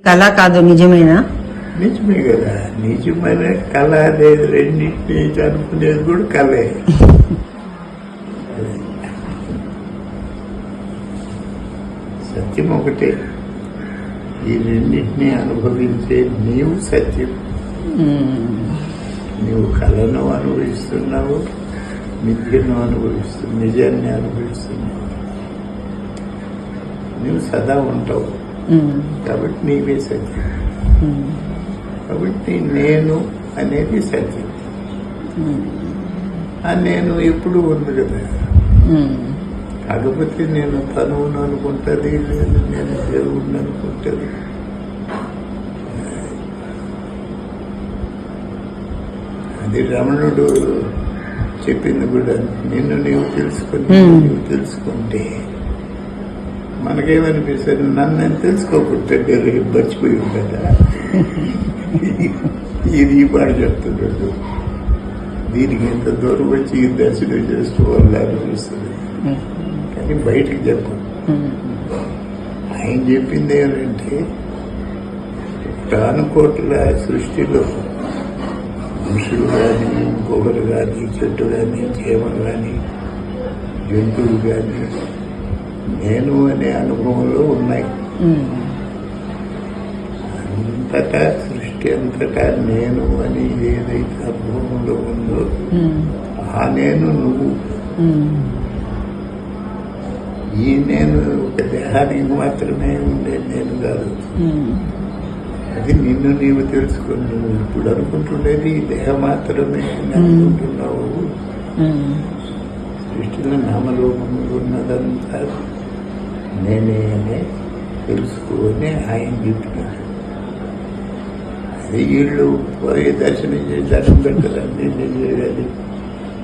కళ కాదు నిజమేనా? నిజమే కదా. నిజమైన కళ అనేది రెండింటినీ అనుకునేది కూడా కళే. సత్యం ఒకటే. ఈ రెండింటినీ అనుభవించే నీవు సత్యం. నీవు కళను అనుభవిస్తున్నావు, మిథ్యను అనుభవిస్తున్నావు, నిజాన్ని అనుభవిస్తున్నావు. నువ్వు సదా ఉంటావు కాబట్టి నీవే సత్యం. కాబట్టి నేను అనేది సత్యం. ఆ నేను ఎప్పుడు ఉంది కదా. కాకపోతే నేను తనువును అనుకుంటుంది, లేదు నేను దేవుడిని అనుకుంటుంది. అది రమణుడు చెప్పింది కూడా. నిన్ను నీవు తెలుసుకుంటే మనకేమనిపిస్తుంది, నన్ను నేను తెలుసుకోకుంటే రేపు మర్చిపోయి ఉంటాడా. ఇది ఈ పాట చెప్తున్నాడు. దీనికి ఎంత దూరం వచ్చి ఈ దర్శనం చేసుకోవాలని అనిపిస్తుంది, కానీ బయటికి చెప్పండి. ఆయన చెప్పింది ఏమంటే, ప్రాణకోట్ల సృష్టిలో మనుషులు కానీ, ఇంకొకరు కానీ, చెట్టు కానీ, చేమలు కానీ, జంతువులు కానీ నేను అనే అనుభవంలో ఉన్నాయి. అంతటా సృష్టి అంతటా నేను అని ఏదైతే అనుభవంలో ఉందో ఆ నేను నువ్వు. ఈ నేను ఒక దేహానికి మాత్రమే ఉండే నేను కాదు. అది నిన్ను నీవు తెలుసుకుని, నువ్వు ఇప్పుడు అనుకుంటుండేది ఈ దేహం మాత్రమే అనుకుంటున్నావు. సృష్టిలో నామరూపములు ఉన్నదంతా నేనే అనే తెలుసుకొని ఆయన చెప్పినాడు. అది వీళ్ళు పోయి దర్శనం చేసి దండం పెట్టాలని నేనే చేయాలి,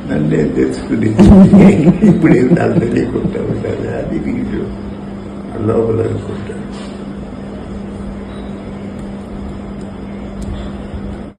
నన్నే తెలుసుకునేది. ఇప్పుడు నాకు తెలియకుండా ఉండాలి. అది వీళ్ళు లోపల అనుకుంటారు.